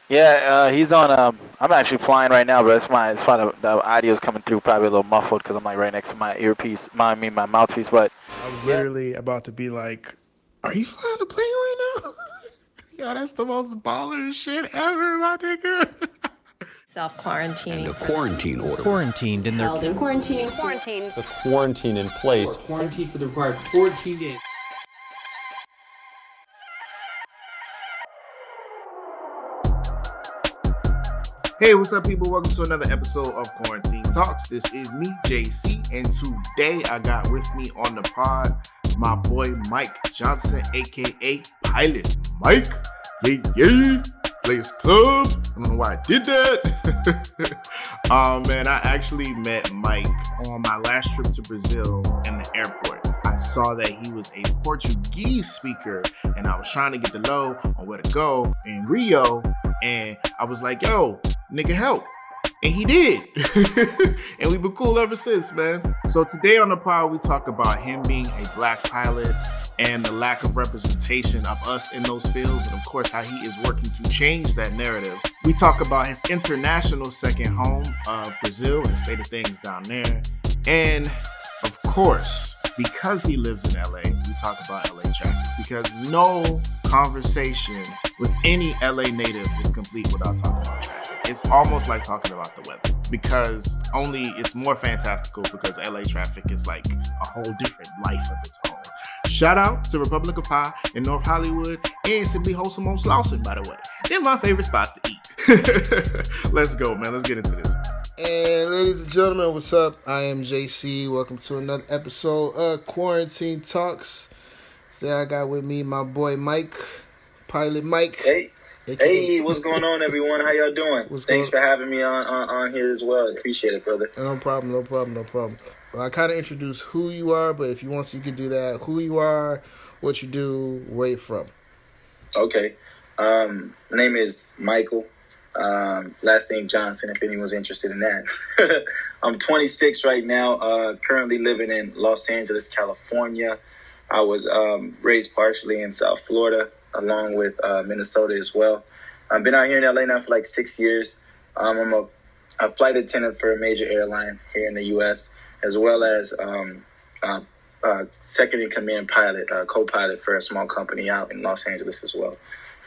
Yeah, he's on. I'm actually flying right now, but it's fine. The audio's coming through probably a little muffled because I'm like right next to my earpiece. My mouthpiece. But I was yeah, literally about to be like, "Are you flying a plane right now?" Yo, that's the most baller shit ever, my nigga. Self-quarantining. And a quarantine order was Quarantined in their held in quarantine. The quarantine in place. Quarantine for the required 14 days. Hey, what's up, people? Welcome to another episode of Quarantine Talks. This is me, JC, and today I got with me on the pod my boy Mike Johnson, aka Pilot Mike. Yeah. Players Club. I don't know why I did that. Man, I actually met Mike on my last trip to Brazil in the airport. I saw that he was a Portuguese speaker, and I was trying to get the low on where to go in Rio, and I was like, yo, nigga, help. And he did. And we've been cool ever since, man. So today on the pod, we talk about him being a black pilot and the lack of representation of us in those fields, and of course how he is working to change that narrative. We talk about his international second home of Brazil and the state of things down there. And of course, because he lives in LA, we talk about LA traffic, because no conversation with any LA native is complete without talking about traffic. It's almost like talking about the weather, because only it's more fantastical because LA traffic is like a whole different life of its own. Shout out to Republic of Pie in North Hollywood and Simply Wholesome on Slauson, by the way. They're my favorite spots to eat. Let's go, man. Let's get into this. And ladies and gentlemen, what's up? I am JC. Welcome to another episode of Quarantine Talks. Today I got with me my boy Mike, Pilot Mike. Hey, what's going on, everyone? How y'all doing? Thanks for having me on here as well. Appreciate it, brother. No problem. Well, I kind of introduced who you are, but if you want to, you can do that. Who you are, what you do, where you're from. Okay. My name is Michael. Last name Johnson, if anyone's interested in that. I'm 26 right now, currently living in Los Angeles, California. I was raised partially in South Florida, along with Minnesota as well. I've been out here in LA now for like 6 years. I'm a flight attendant for a major airline here in the U.S., as well as second in command pilot, co-pilot for a small company out in Los Angeles as well.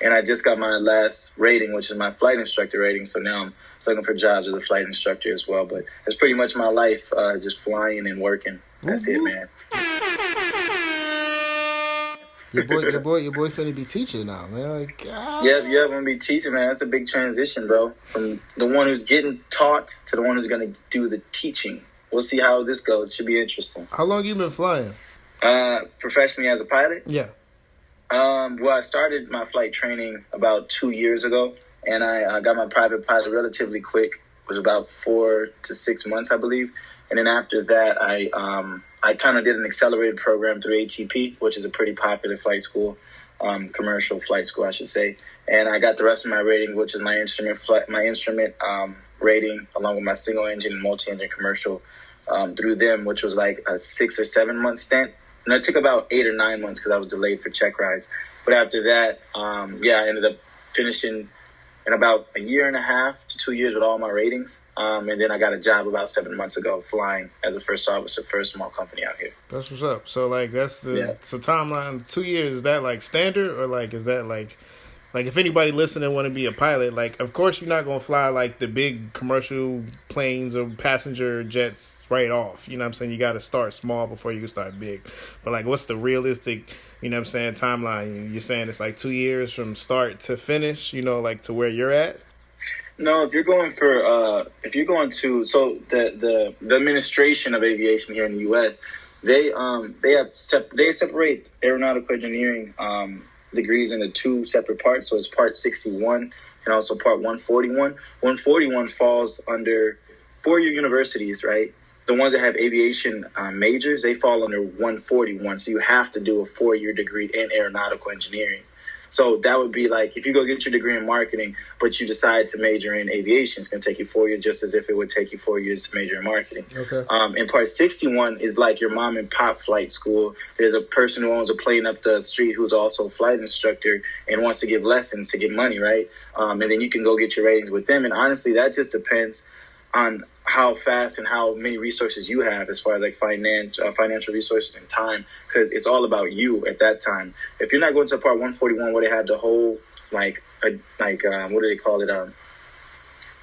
And I just got my last rating, which is my flight instructor rating. So now I'm looking for jobs as a flight instructor as well. But it's pretty much my life, just flying and working. That's it, man. Your boy finna be teaching now, man. Like, Yeah, I'm gonna be teaching, man. That's a big transition, bro. From the one who's getting taught to the one who's gonna do the teaching. We'll see how this goes. Should be interesting. How long you been flying? Professionally as a pilot? Yeah. Well, I started my flight training about 2 years ago, and I got my private pilot relatively quick. It was about 4 to 6 months, I believe. And then after that, I kind of did an accelerated program through ATP, which is a pretty popular flight school, commercial flight school, I should say. And I got the rest of my rating, which is my instrument rating, along with my single engine and multi-engine commercial, through them, which was like a 6 or 7 month stint. And it took about 8 or 9 months because I was delayed for check rides. But after that, I ended up finishing in about a year and a half to 2 years with all my ratings. And then I got a job about 7 months ago flying as a first officer for a small company out here. That's what's up. So, like, so timeline, 2 years, is that, like, standard? Or, like, is that, like, if anybody listening want to be a pilot, like, of course you're not going to fly, like, the big commercial planes or passenger jets right off. You know what I'm saying? You got to start small before you can start big. But, like, what's the realistic, you know what I'm saying, timeline? You're saying it's, like, 2 years from start to finish, you know, like, to where you're at? No, if you're going to, so the administration of aviation here in the U.S., they separate aeronautical engineering degrees into two separate parts. So it's part 61 and also part 141. 141 falls under four-year universities, right? The ones that have aviation majors, they fall under 141. So you have to do a 4-year degree in aeronautical engineering. So that would be like if you go get your degree in marketing, but you decide to major in aviation, it's going to take you 4 years, just as if it would take you 4 years to major in marketing. Okay. And part 61 is like your mom and pop flight school. There's a person who owns a plane up the street who's also a flight instructor and wants to give lessons to get money, right? And then you can go get your ratings with them. And honestly, that just depends on how fast and how many resources you have as far as like financial resources and time, because it's all about you at that time. If you're not going to part 141 where they have the whole what do they call it,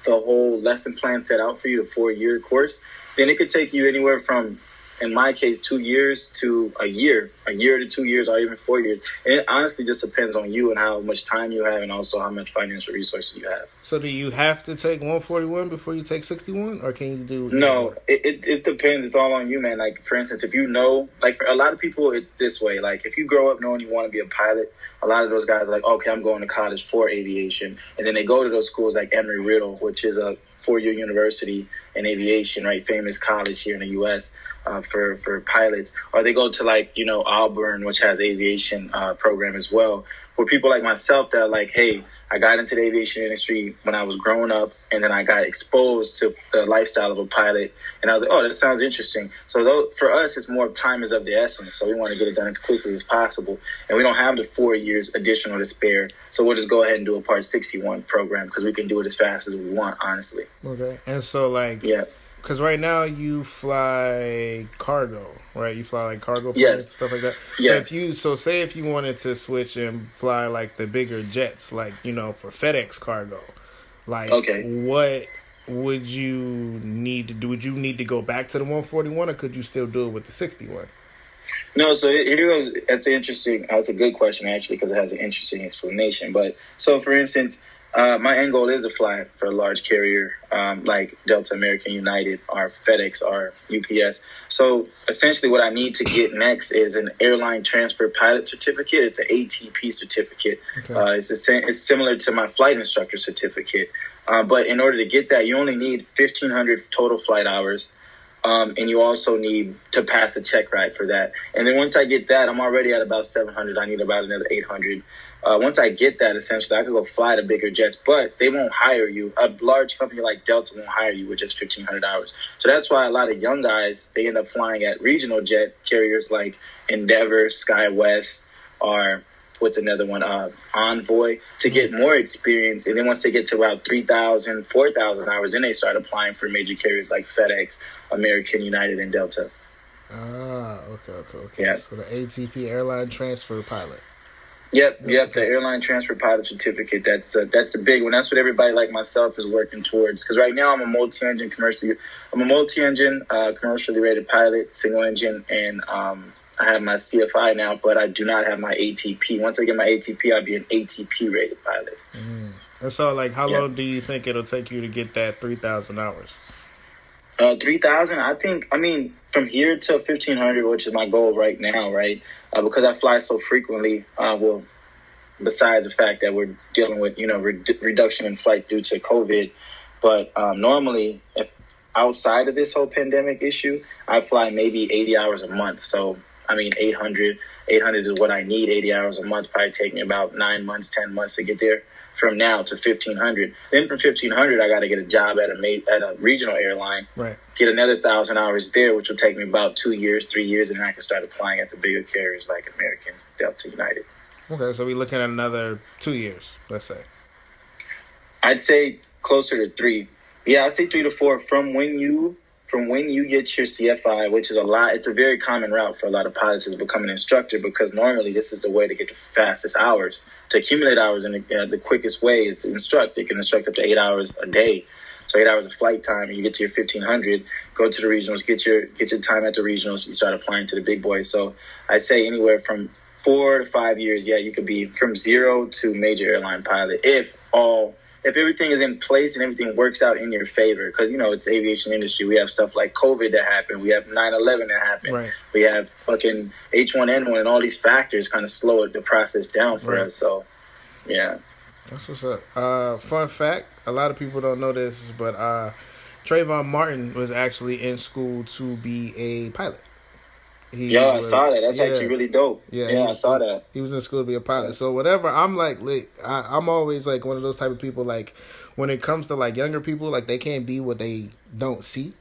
the whole lesson plan set out for you, the 4-year course, then it could take you anywhere from, in my case, 2 years to a year to 2 years, or even 4 years. And it honestly just depends on you and how much time you have and also how much financial resources you have. So do you have to take 141 before you take 61, or can you do? No, it depends. It's all on you, man. Like, for instance, if you know, like for a lot of people, it's this way. Like, if you grow up knowing you want to be a pilot, a lot of those guys are like, okay, I'm going to college for aviation. And then they go to those schools like Emory-Riddle, which is a 4-year university in aviation, right? Famous college here in the U.S. For pilots. Or they go to like, Auburn, which has aviation program as well. For people like myself that are like, hey, I got into the aviation industry when I was growing up, and then I got exposed to the lifestyle of a pilot, and I was like, oh, that sounds interesting. So for us, it's more of time is of the essence, so we want to get it done as quickly as possible, and we don't have the 4 years additional to spare, so we'll just go ahead and do a Part 61 program, because we can do it as fast as we want, honestly. Okay. And so, like, yeah. Because right now you fly cargo, right? You fly like cargo planes, yes. stuff like that. Yeah. So say if you wanted to switch and fly like the bigger jets, like, for FedEx cargo, like, okay, what would you need to do? Would you need to go back to the 141, or could you still do it with the 61? No, so here goes. That's a good question, actually, because it has an interesting explanation. But so, for instance, my end goal is to fly for a large carrier like Delta, American, United, or FedEx, or UPS. So essentially what I need to get next is an airline transfer pilot certificate. It's an ATP certificate. Okay. It's similar to my flight instructor certificate. But in order to get that, you only need 1,500 total flight hours. And you also need to pass a check ride for that. And then once I get that, I'm already at about 700. I need about another 800. Once I get that, essentially, I could go fly the bigger jets, but they won't hire you. A large company like Delta won't hire you with just 1,500 hours. So that's why a lot of young guys, they end up flying at regional jet carriers like Endeavor, SkyWest, or what's another one, Envoy, to get more experience. And then once they get to about 3,000, 4,000 hours, then they start applying for major carriers like FedEx, American, United, and Delta. Okay. Yeah. So the ATP airline transfer pilot. Yep. The airline transfer pilot certificate. That's a big one. That's what everybody like myself is working towards. Because right now I'm a multi-engine commercially rated pilot, single engine, and I have my CFI now, but I do not have my ATP. Once I get my ATP, I'll be an ATP rated pilot. And so, like, how long do you think it'll take you to get that 3,000 hours? 3,000, from here to 1,500, which is my goal right now, right? Because I fly so frequently, besides the fact that we're dealing with, reduction in flights due to COVID. But normally, if outside of this whole pandemic issue, I fly maybe 80 hours a month. So, 800 is what I need. 80 hours a month probably take me about 9 months, 10 months to get there. From now to 1,500. Then from 1,500, I got to get a job at a regional airline. Right. Get another 1,000 hours there, which will take me about 2 years, 3 years, and then I can start applying at the bigger carriers like American, Delta, United. Okay, so we're looking at another 2 years, let's say. I'd say closer to 3. Yeah, I'd say 3 to 4 from when you get your CFI, which is a lot. It's a very common route for a lot of pilots is become an instructor, because normally this is the way to get the fastest hours. To accumulate hours in the quickest way is to instruct. You can instruct up to 8 hours a day. So 8 hours of flight time, and you get to your 1,500, go to the regionals, get your time at the regionals, you start applying to the big boys. So I say anywhere from 4 to 5 years, you could be from zero to major airline pilot if everything is in place and everything works out in your favor. Because, it's aviation industry. We have stuff like COVID that happened. We have 9/11 that happened. Right. We have fucking H1N1 and all these factors kind of slow the process down for us. So, yeah. That's what's up. Fun fact, a lot of people don't know this, but Trayvon Martin was actually in school to be a pilot. I saw that. That's actually really dope. Yeah, I saw that. He was in school to be a pilot. So whatever, I'm like, I'm always like one of those type of people. Like when it comes to like younger people, like they can't be what they don't see.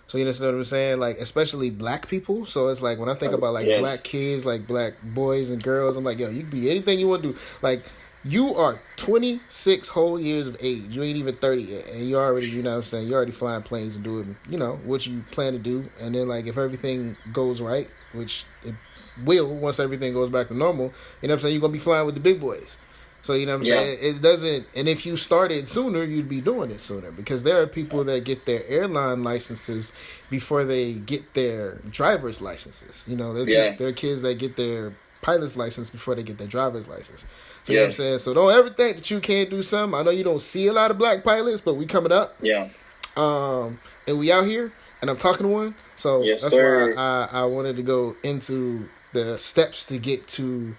So you understand what I'm saying? Like especially black people. So it's like when I think about like black kids, like black boys and girls, I'm like, yo, you can be anything you want to do. Like you are 26 whole years of age. You ain't even 30 yet, and you already, you know what I'm saying, you're already flying planes and doing, you know, what you plan to do. And then like if everything goes right, which it will once everything goes back to normal, you know what I'm saying, you're gonna be flying with the big boys. So you know what I'm saying? It doesn't, and if you started sooner, you'd be doing it sooner, because there are people that get their airline licenses before they get their driver's licenses. You know, there are kids that get their pilot's license before they get their driver's license. So you know what I'm saying? So don't ever think that you can't do something. I know you don't see a lot of black pilots, but we coming up. Yeah. And we out here, and I'm talking to one. So that's why I wanted to go into the steps to get to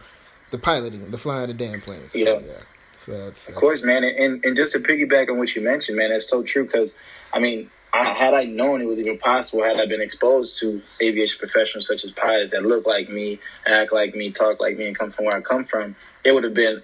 the piloting, the flying the damn planes. So that's of course, man. And just to piggyback on what you mentioned, man, that's so true. Because I mean, had I known it was even possible, had I been exposed to aviation professionals such as pilots that look like me, act like me, talk like me, and come from where I come from, it would have been,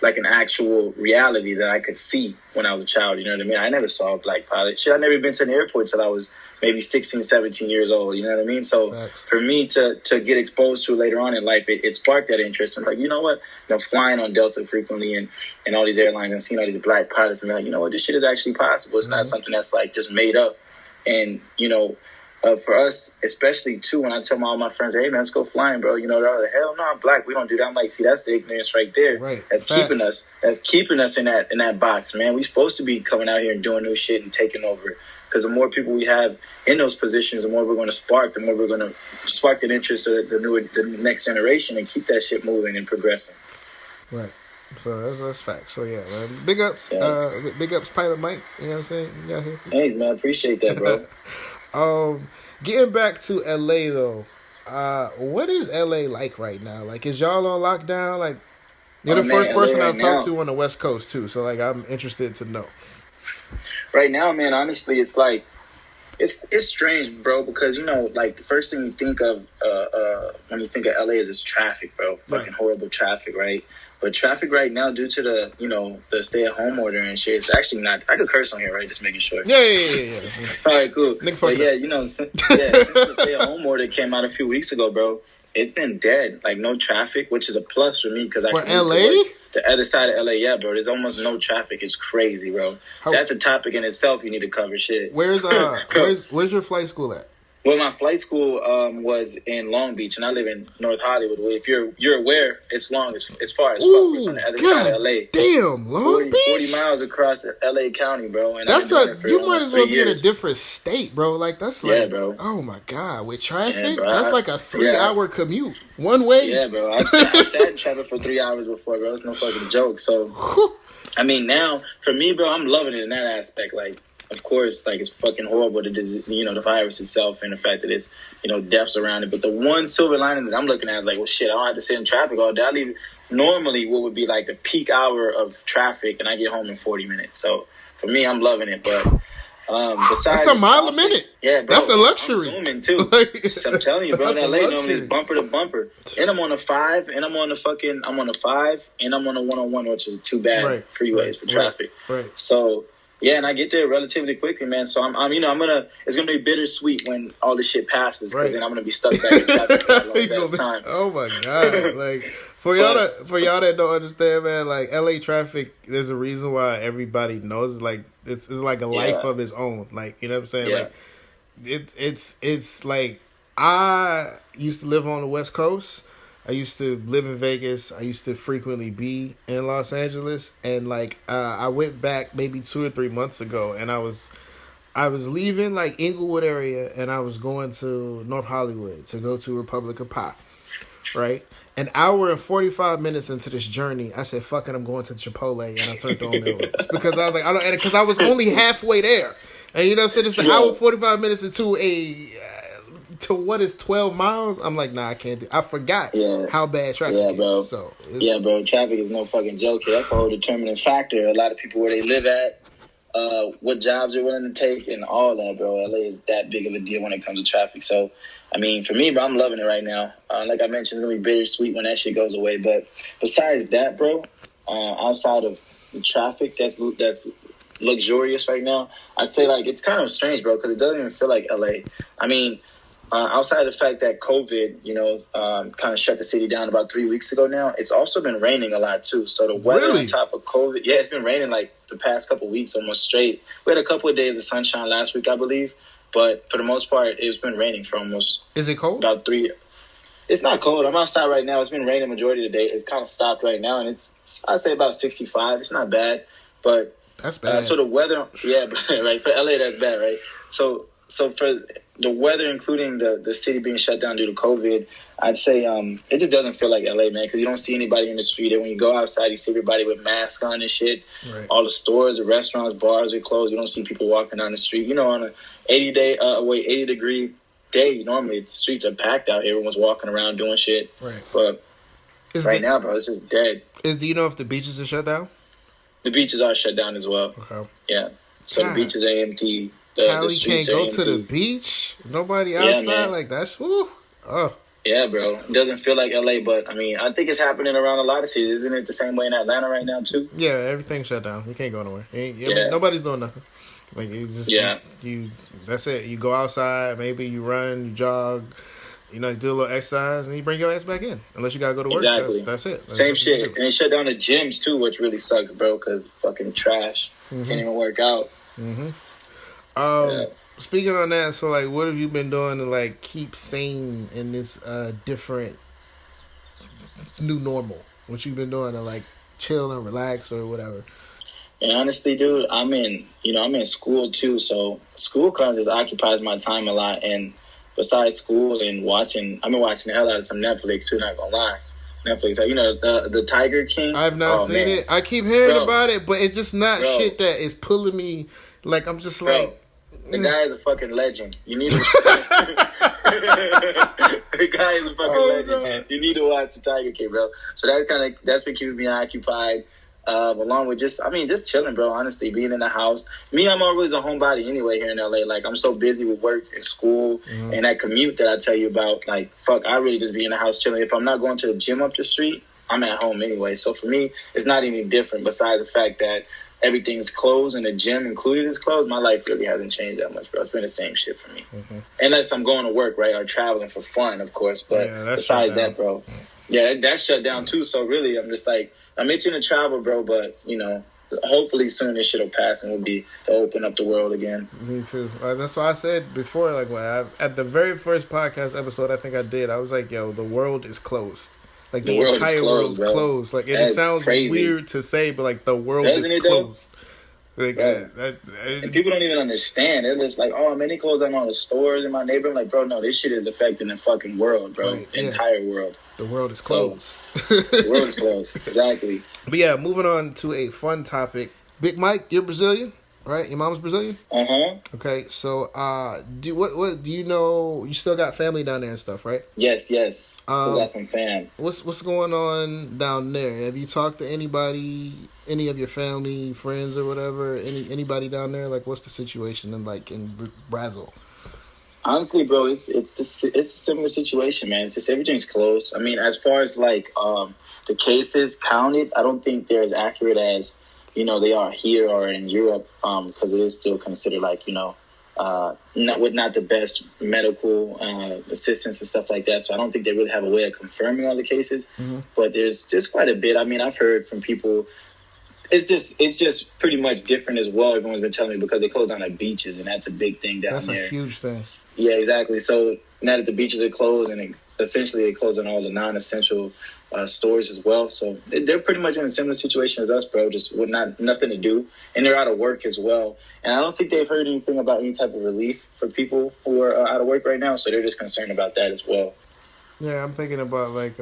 like an actual reality that I could see when I was a child. You know what I mean? I never saw a black pilot. Shit, I never been to an airport till I was maybe 16, 17 years old. You know what I mean? So for me to get exposed to it later on in life, it sparked that interest. I'm like, you know what? Flying on Delta frequently and all these airlines and seeing all these black pilots, and like, you know what? This shit is actually possible. It's not something that's like just made up. And, you know, for us, especially too, when I tell all my friends, hey man, let's go flying, bro. You know, they're like, hell no, I'm black. We don't do that. I'm like, see, that's the ignorance right there. Right. That's keeping us in that box, man. We supposed to be coming out here and doing new shit and taking over. Because the more people we have in those positions, the more we're going to spark. The more we're going to spark the interest of the next generation and keep that shit moving and progressing. Right. So that's facts. So yeah, man. Big ups, Pilot Mike. You know what I'm saying? You got here. Thanks, man. I appreciate that, bro. Getting back to LA though, what is LA like right now? Like, is y'all on lockdown? Like, you're the first person I've talked to on the West Coast too. So like, I'm interested to know. Right now, man, honestly, it's like it's strange, bro, because, you know, like the first thing you think of when you think of LA is traffic, bro. Fucking horrible traffic, right? But traffic right now, due to the, you know, the stay-at-home order and shit, it's actually not. I could curse on here, right? Just making sure. Yeah. All right, cool. But yeah, you know, since the stay-at-home order came out a few weeks ago, bro, it's been dead. Like, no traffic, which is a plus for me because I can LA? The other side of LA, yeah, bro. There's almost no traffic. It's crazy, bro. That's a topic in itself. You need to cover shit. Where's your flight school at? Well, my flight school was in Long Beach, and I live in North Hollywood. If you're aware, it's long. It's far as fuck. It's on the other side of LA. Damn, Long Beach. 40 miles across LA County, bro. And that's you might as well be in a different state, bro. Like that's like, bro. Oh my god, with traffic, bro, that's like a 3-hour commute one way. Yeah, bro. I've sat in traffic for 3 hours before, bro. It's no fucking joke. So, I mean, now for me, bro, I'm loving it in that aspect. Like, of course, like, it's fucking horrible, the virus itself and the fact that it's, you know, deaths around it. But the one silver lining that I'm looking at is like, well, shit, I don't have to sit in traffic all day. I leave normally what would be like the peak hour of traffic, and I get home in 40 minutes. So for me, I'm loving it. But besides, that's a mile a minute. Yeah, bro. That's a luxury. I'm zooming too. I'm telling you, bro. In LA, normally it's bumper to bumper, and I'm on a 5, and I'm on a 5, and I'm on a 101, which is too bad freeways for traffic. Right. So. Yeah, and I get there relatively quickly, man. So it's gonna be bittersweet when all this shit passes, because then I'm gonna be stuck back in traffic for a long time. Oh my god! Like for y'all that don't understand, man. Like LA traffic, there's a reason why everybody knows. Like it's like a life of its own. Like, you know what I'm saying? Yeah. Like it's like, I used to live on the West Coast. I used to live in Vegas. I used to frequently be in Los Angeles, and like I went back maybe 2 or 3 months ago, and I was leaving like Inglewood area, and I was going to North Hollywood to go to Republic of Pop, right? An hour and 45 minutes into this journey, I said, "Fuck it, I'm going to Chipotle," and I turned on Melrose because I was like, because I was only halfway there, and you know what I'm saying? It's an hour 45 minutes to what is 12 miles? I'm like, nah, I can't do. I forgot how bad traffic is. Bro. So bro, traffic is no fucking joke here. That's a whole determining factor. A lot of people where they live at, what jobs you're willing to take, and all that, bro. LA is that big of a deal when it comes to traffic. So, I mean, for me, bro, I'm loving it right now. Like I mentioned, it's going to be bittersweet when that shit goes away. But besides that, bro, outside of the traffic that's luxurious right now, I'd say, like, it's kind of strange, bro, because it doesn't even feel like LA. I mean, outside of the fact that COVID, kind of shut the city down about 3 weeks ago now, it's also been raining a lot too. So the weather on top of COVID, yeah, it's been raining like the past couple of weeks almost straight. We had a couple of days of sunshine last week, I believe, but for the most part, it's been raining for almost. Is it cold? About 3. It's not cold. I'm outside right now. It's been raining majority of the day. It kind of stopped right now, and it's I'd say about 65. It's not bad, but that's bad. So the weather, yeah, right, for LA, that's bad, right? So for the weather, including the city being shut down due to COVID, I'd say it just doesn't feel like LA, man, because you don't see anybody in the street. And when you go outside, you see everybody with masks on and shit. Right. All the stores, the restaurants, bars are closed. You don't see people walking down the street. On an 80-degree day, normally the streets are packed out. Everyone's walking around doing shit. Right. But now, bro, it's just dead. Do you know if the beaches are shut down? The beaches are shut down as well. Okay. Yeah. So God. The beaches are empty. Cali can't go to the beach. Nobody outside. Yeah, like that's whew. Oh. Yeah, bro. It doesn't feel like LA, but I mean, I think it's happening around a lot of cities. Isn't it the same way in Atlanta right now too? Yeah, everything's shut down. You can't go nowhere. I mean, nobody's doing nothing. Like it's just you. That's it. You go outside. Maybe you run, you jog. You do a little exercise, and you bring your ass back in. Unless you gotta go to work. Exactly. That's it. Same shit. And they shut down the gyms too, which really sucks, bro. Because fucking trash. Can't even work out. Mm-hmm. Speaking on that, so like, what have you been doing to like keep sane in this different new normal? What you been doing to like chill and relax or whatever? And honestly, dude, I'm in school too, so school kind of just occupies my time a lot. And besides school and I've been watching the hell out of some Netflix too. Not gonna lie, Netflix. The Tiger King. I've not seen it. I keep hearing about it, but it's just not shit that is pulling me. Like I'm just like. The guy is a fucking legend. You need to. The guy is a fucking legend, man. You need to watch the Tiger King, bro. So that's been keeping me occupied. Along with just chilling, bro. Honestly, being in the house. Me, I'm always a homebody anyway here in LA. Like I'm so busy with work and school and that commute that I tell you about. Like fuck, I really just be in the house chilling. If I'm not going to the gym up the street, I'm at home anyway. So for me, it's not even different. Besides the fact that everything's closed and the gym included is closed, my life really hasn't changed that much, bro. It's been the same shit for me. Unless I'm going to work, right, or traveling for fun, of course. But besides that, bro, that's shut down too. So really, I'm just like, I'm itching to travel, bro. But hopefully soon this shit will pass and we'll be to open up the world again. Me too. That's why I said before, like at the very first podcast episode I think I did, I was like, yo, the world is closed. Like the entire world's closed. Like it sounds crazy. Weird to say, but like the world is closed. Like, and people don't even understand. They're just like, oh man, they closed down all the stores in my neighborhood. Like, bro, no, this shit is affecting the fucking world, bro. Right, the entire world. The world is closed. The world is closed. Exactly. But yeah, moving on to a fun topic. Big Mike, you're Brazilian, right? Your mom's Brazilian? Okay, so what do you know? You still got family down there and stuff, right? Yes. Still got some fam. What's going on down there? Have you talked to anybody, any of your family, friends, or whatever? Anybody down there? Like, what's the situation in Brazil? Honestly, bro, it's a similar situation, man. It's just everything's closed. I mean, as far as like the cases counted, I don't think they're as accurate as they are here or in Europe, because it is still considered like not the best medical assistance and stuff like that. So I don't think they really have a way of confirming all the cases. But there's just quite a bit. I mean, I've heard from people. It's just pretty much different as well. Everyone's been telling me because they closed down the beaches, and that's a big thing down there. That's a huge thing. Yeah, exactly. So now that the beaches are closed, and essentially they closed on all the non-essential stores as well. So they're pretty much in a similar situation as us, bro. Just with nothing to do, and they're out of work as well. And I don't think they've heard anything about any type of relief for people who are out of work right now. So they're just concerned about that as well. Yeah, I'm thinking about like.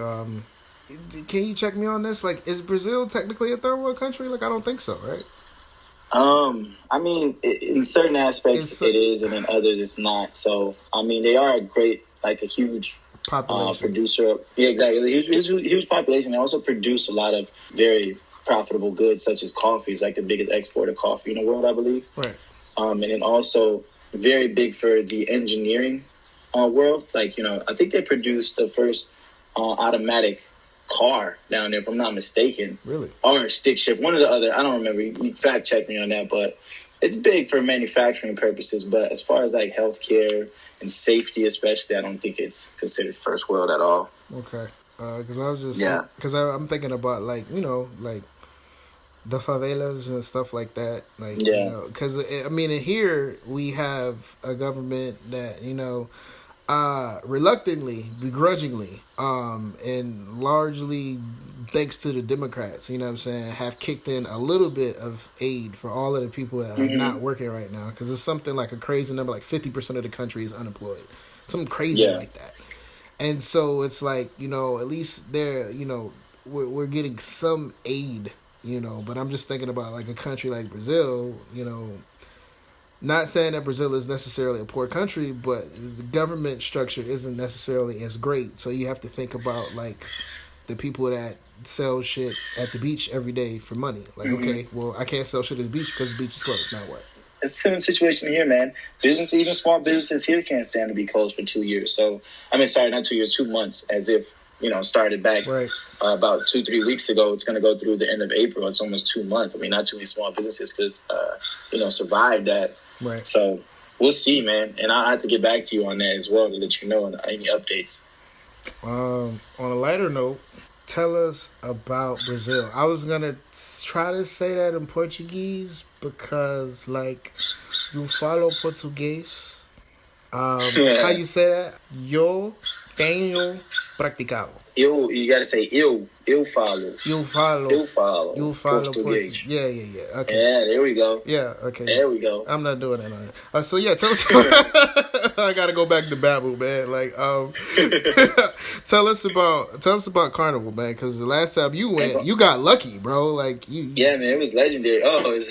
Can you check me on this? Like, is Brazil technically a third world country? Like, I don't think so, right? I mean, in certain aspects it is, and in others it's not. So, I mean, they are a huge population producer. Yeah, exactly. Huge population. They also produce a lot of very profitable goods such as coffee. It's like the biggest exporter of coffee in the world, I believe. Right. And then also very big for the engineering world. Like, I think they produced the first automatic car down there, if I'm not mistaken. Really? Or stick shift, one or the other. I don't remember. You fact check me on that, but it's big for manufacturing purposes. But as far as like healthcare and safety, especially, I don't think it's considered first world at all. Okay. Because I was just I'm thinking about like the favelas and stuff like that. Like, because I mean, in here we have a government that reluctantly, begrudgingly, and largely thanks to the Democrats, you know what I'm saying, have kicked in a little bit of aid for all of the people that are not working right now. Because it's something like a crazy number, like 50% of the country is unemployed. Something crazy like that. And so it's like, at least they're, we're getting some aid, but I'm just thinking about like a country like Brazil, not saying that Brazil is necessarily a poor country, but the government structure isn't necessarily as great. So you have to think about like the people that sell shit at the beach every day for money. Like, okay, well, I can't sell shit at the beach because the beach is closed. Now what? It's a similar situation here, man. Business, even small businesses here can't stand to be closed for 2 years. So, not 2 years, 2 months, as if, started back about 2-3 weeks ago. It's going to go through the end of April. It's almost 2 months. I mean, not too many small businesses could, survive that. Right. So we'll see, man. And I'll have to get back to you on that as well to let you know any updates. On a lighter note, tell us about Brazil. I was going to try to say that in Portuguese because, like, you follow Português. How you say that? Yo tenho practicado. You gotta say eu falo. You follow Português. Yeah. Okay. Yeah, there we go. Yeah, okay. There we go. I'm not doing that on it. So yeah, tell us. I gotta go back to Babu, man. Like, tell us about Carnival, man. Because the last time you went, you got lucky, bro. Like you. Yeah, man, it was legendary. Oh, it was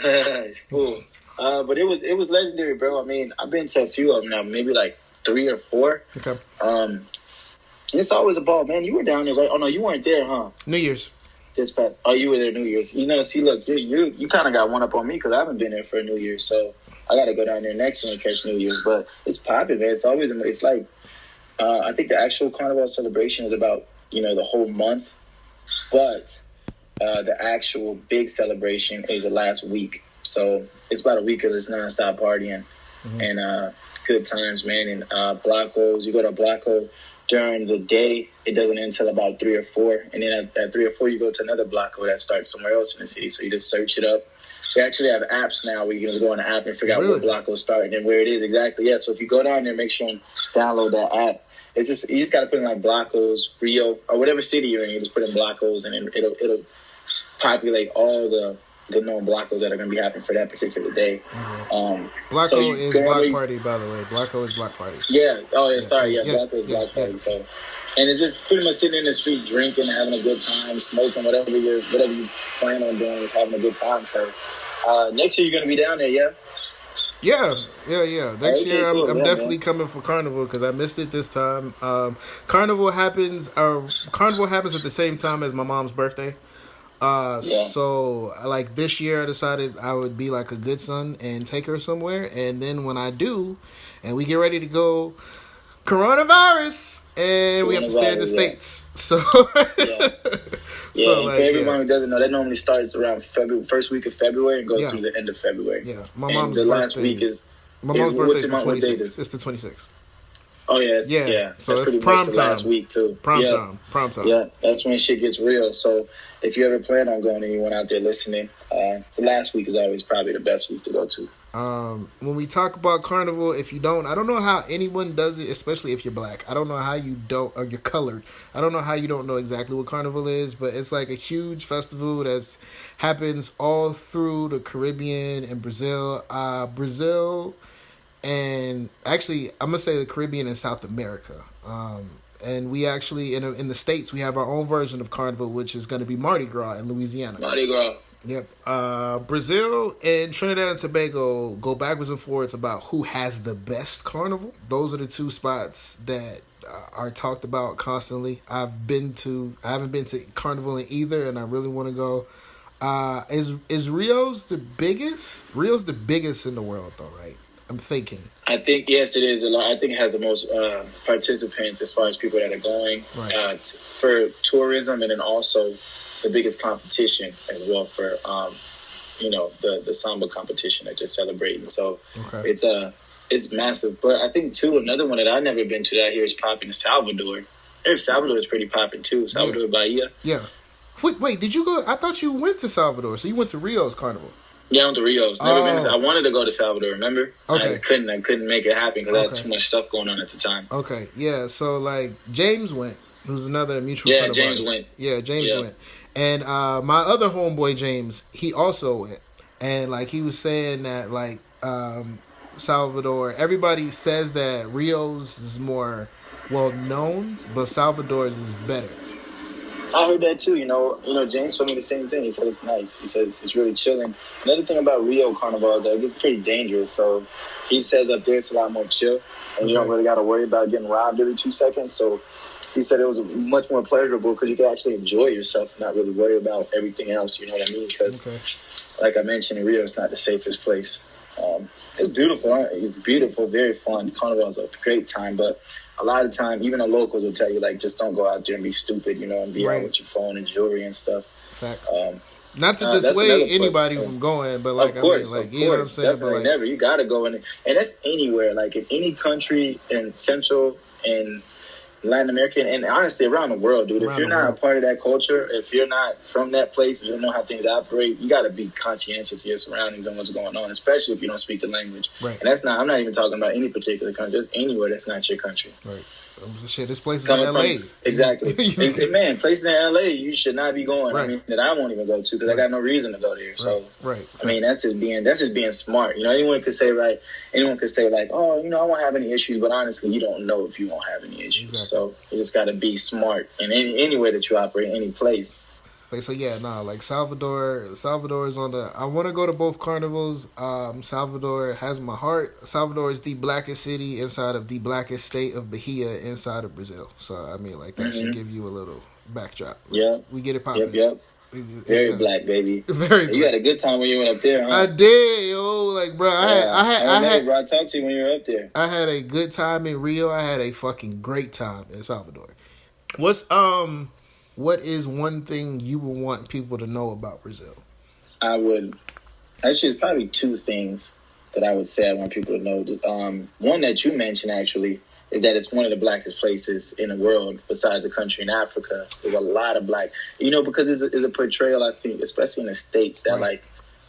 cool. But it was legendary, bro. I mean, I've been to a few of them now, maybe like 3 or 4. Okay. It's always a ball, man. You were down there, right? Oh no, you weren't there, huh? New Year's. Oh, you were there New Year's. See, look, you kind of got one up on me because I haven't been there for New Year's, so I got to go down there next year and catch New Year's. But it's popping, man. It's like, I think the actual Carnival celebration is about the whole month, but the actual big celebration is the last week. So it's about a week of this nonstop partying and good times, man. And Blacos, you go to Blaco during the day, it doesn't end until about 3 or 4. And then at 3 or 4, you go to another Blacko that starts somewhere else in the city. So you just search it up. They actually have apps now where you can just go on the app and figure out what Blacko starting and where it is exactly. Yeah, so if you go down there, make sure and download that app. You just got to put in like Blackos, Rio, or whatever city you're in. You just put in Blackos, and then it'll populate all the known Blackos that are going to be happening for that particular day. Blacko is Black Party, by the way. Blacko is Black Party. Yeah. Oh, yeah. Sorry. Yeah. Blacko is Black Party. So, and it's just pretty much sitting in the street, drinking, having a good time, smoking, whatever you plan on doing is having a good time. So, next year you're going to be down there, yeah? Yeah. Next year I'm definitely coming for Carnival because I missed it this time. Carnival happens at the same time as my mom's birthday. So like this year I decided I would be like a good son and take her somewhere, and then when I do and we get ready to go, coronavirus, and we have to stay in the States. So Yeah, so, like, for everyone who doesn't know, that normally starts around first week of February and goes through the end of February. Yeah, my mom's birthday. Last week is my mom's birthday is the 26th. It's the 26th. Oh yeah. So it's prime time. Last week too. Prime time. Yeah, that's when shit gets real. So if you ever plan on going, anyone out there listening, the last week is always probably the best week to go to. When we talk about Carnival, I don't know how anyone does it, especially if you're black. I don't know how you don't, or you're colored. I don't know how you don't know exactly what Carnival is, but it's like a huge festival that happens all through the Caribbean and Brazil. And actually, I'm going to say the Caribbean and South America. And we actually, in the States, we have our own version of Carnival, which is going to be Mardi Gras in Louisiana. Mardi Gras. Yep. Brazil and Trinidad and Tobago go backwards and forwards about who has the best carnival. Those are the two spots that are talked about constantly. I haven't been to Carnival in either, and I really want to go. Is Rio's the biggest? Rio's the biggest in the world, though, right? I'm thinking. I think, yes, it is a lot. I think it has the most participants as far as people that are going for tourism, and then also the biggest competition as well for, the samba competition that they're celebrating. So it's massive. But I think, too, another one that I've never been to that here is popping is Salvador. Salvador is pretty popping, too. Salvador, Bahia. Yeah. Wait, did you go? I thought you went to Salvador, so you went to Rio's Carnival. Yeah, I went to Rio's. Never been. I wanted to go to Salvador. Remember? Okay. I just couldn't. I couldn't make it happen because I had too much stuff going on at the time. Okay. Yeah. So like James went, who's another mutual friend of James ours. went. Yeah, James went, and my other homeboy James, he also went, and like he was saying that like Salvador, everybody says that Rio's is more well known, but Salvador's is better. I heard that too. James told me the same thing. He said it's nice. He says it's really chilling. Another thing about Rio Carnival is that it gets pretty dangerous. So he says up there it's a lot more chill, and you don't really got to worry about getting robbed every 2 seconds. So he said it was much more pleasurable because you can actually enjoy yourself and not really worry about everything else. You know what I mean? Because, like I mentioned, in Rio, it's not the safest place. It's beautiful. It's beautiful, very fun. Carnival is a great time, but a lot of the time, even the locals will tell you, like, just don't go out there and be stupid, and be out with your phone and jewelry and stuff. Fact. Not to dissuade anybody from going, but like, of course, you know what I'm saying? Definitely, but like, never. You got to go in, and that's anywhere, like in any country in Central and Latin America, and honestly around the world, dude. If you're not a part of that culture, if you're not from that place, if you don't know how things operate, you got to be conscientious of your surroundings and what's going on, especially if you don't speak the language. Right. And I'm not even talking about any particular country, just anywhere that's not your country. Right. Shit, this place is in L.A. Exactly. Man, places in L.A. you should not be going. Right. I mean, that I won't even go to because I got no reason to go there. So, I mean, that's just being smart. Anyone could say like, oh, I won't have any issues, but honestly, you don't know if you won't have any issues. Exactly. So you just got to be smart in any way that you operate, any place. So like Salvador is on the. I want to go to both carnivals. Salvador has my heart. Salvador is the blackest city inside of the blackest state of Bahia inside of Brazil. So I mean, like that should give you a little backdrop. Yeah, we get it popping. Yep. Very black, baby. Very black. You had a good time when you went up there, huh? I did, yo. Like, bro, I talked to you when you were up there. I had a good time in Rio. I had a fucking great time in Salvador. What is one thing you would want people to know about Brazil? It's probably two things that I would say I want people to know. One that you mentioned, actually, is that it's one of the blackest places in the world besides a country in Africa. There's a lot of black, because it's a portrayal, I think, especially in the States, that like,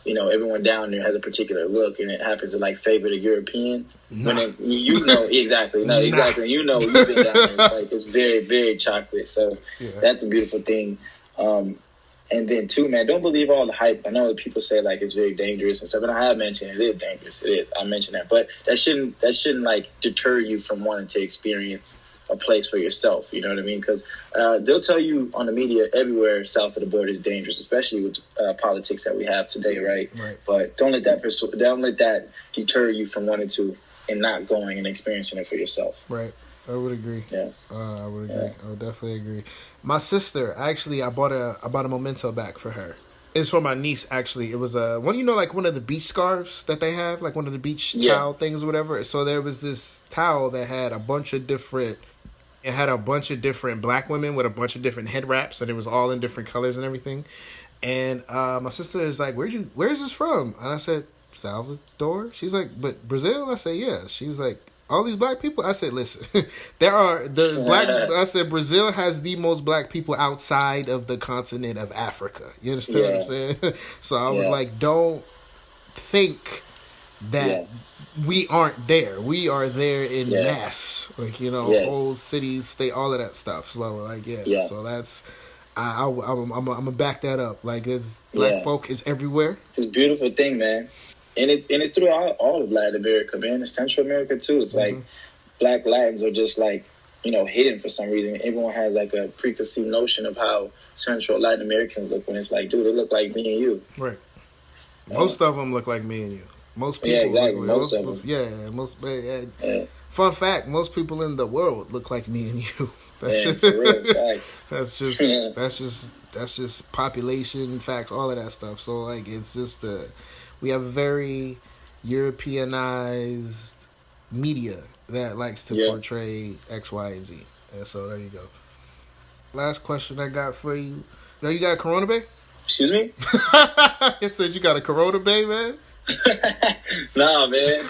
everyone down there has a particular look, and it happens to like favor the European. Nah. When exactly, no, exactly. You've been down there. It's very, very chocolate. So that's a beautiful thing. And then too, man, don't believe all the hype. I know that people say like it's very dangerous and stuff, and I have mentioned it is dangerous. It is. I mentioned that, but that shouldn't like deter you from wanting to experience a place for yourself. You know what I mean? Because they'll tell you on the media everywhere south of the border is dangerous, especially with politics that we have today, right? But don't let that deter you from wanting to and not going and experiencing it for yourself. Right. I would agree. Yeah. I would agree. I would definitely agree. My sister, actually, I bought a memento back for her. It's for my niece, actually. It was one of the beach scarves that they have, like one of the beach towel things or whatever. So there was this towel that had a bunch of different black women with a bunch of different head wraps, and it was all in different colors and everything. And my sister is like, where's this from? And I said, Salvador? She's like, but Brazil? I said, yeah. She was like, all these black people? I said, listen, I said, Brazil has the most black people outside of the continent of Africa. You understand what I'm saying? So I was like, don't think that we aren't there. We are there in mass. Like, whole cities, state, all of that stuff. So like, so that's, I'm gonna back that up. Like, there's black folk is everywhere. It's a beautiful thing, man. And it's throughout all of Latin America, man. And Central America too. It's like Black Latins are just like, hidden for some reason. Everyone has like a preconceived notion of how Central Latin Americans look, when it's like, dude, they look like me and you. Right. Most of them look like me and you. Most people look like most. Fun fact: most people in the world look like me and you. That's just that's just population facts, all of that stuff. So like it's just we have very Europeanized media that likes to portray X, Y, and Z. And so there you go. Last question I got for you. Now you got a Corona Bay? Excuse me? It said you got a Corona Bay, man? Nah, man.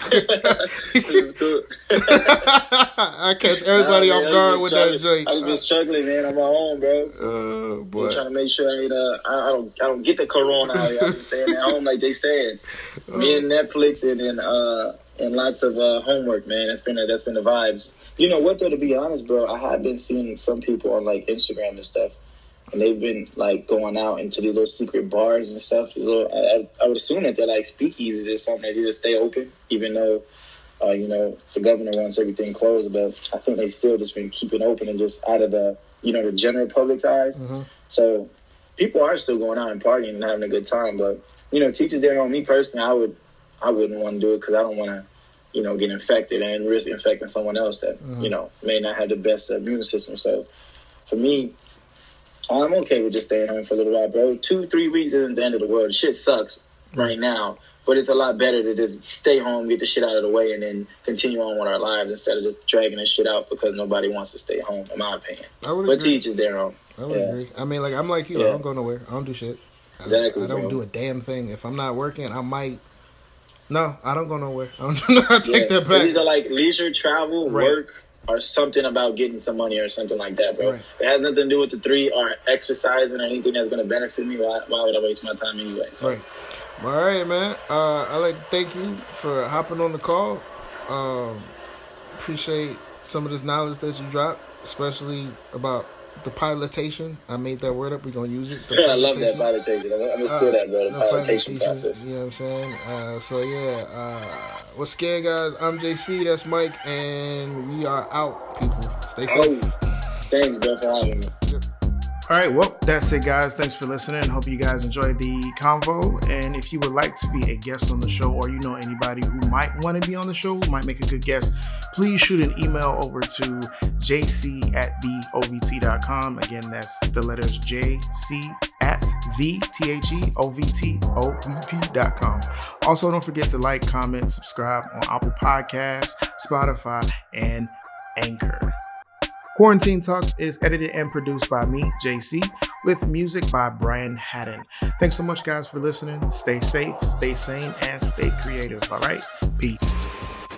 It's cool. I catch everybody off guard with that joint. I was just struggling, man, on my own, bro. Oh, boy. I'm trying to make sure I don't get the corona out here. I'm staying at home like they said. Me and Netflix and lots of homework, man. That's been the vibes. You know what though? To be honest, bro, I have been seeing some people on like Instagram and stuff, and they've been like going out into these little secret bars and stuff. I would assume that they're like speakeasies or something. They just stay open, even though the governor wants everything closed. But I think they still just been keeping open and just out of the the general public's eyes. Mm-hmm. So people are still going out and partying and having a good time. But teachers there on me personally, I wouldn't want to do it because I don't want to get infected and risk infecting someone else that may not have the best immune system. So for me, I'm okay with just staying home for a little while, bro. 2-3 weeks isn't the end of the world. Shit sucks right now, but it's a lot better to just stay home, get the shit out of the way, and then continue on with our lives instead of just dragging this shit out because nobody wants to stay home, in my opinion. But teach is their own. I would agree. I mean, like, I'm like you. I don't go nowhere. I don't do shit. Exactly, I don't do a damn thing. If I'm not working, I might. No, I don't go nowhere. I take that back. It's either like leisure, travel, work, or something about getting some money or something like that, bro. Right. It has nothing to do with the 3 or exercising or anything that's going to benefit me. Why would I waste my time anyway? So. Right. All right, man. I'd like to thank you for hopping on the call. Appreciate some of this knowledge that you dropped, especially about the pilotation. I made that word up. We're going to use it. I love that pilotation. I understood that, bro. The pilotation process. You know what I'm saying? What's scared, guys? I'm JC. That's Mike. And we are out, people. Stay safe. Thanks, bro, for having me. Yep. All right, well, that's it, guys. Thanks for listening. Hope you guys enjoyed the convo. And if you would like to be a guest on the show, or you know anybody who might want to be on the show, who might make a good guest, please shoot an email over to jc@theovt.com. Again, that's the letters jc@theovt.com. Also, don't forget to like, comment, subscribe on Apple Podcasts, Spotify, and Anchor. Quarantine Talks is edited and produced by me, JC, with music by Brian Haddon. Thanks so much, guys, for listening. Stay safe, stay sane, and stay creative. All right? Peace.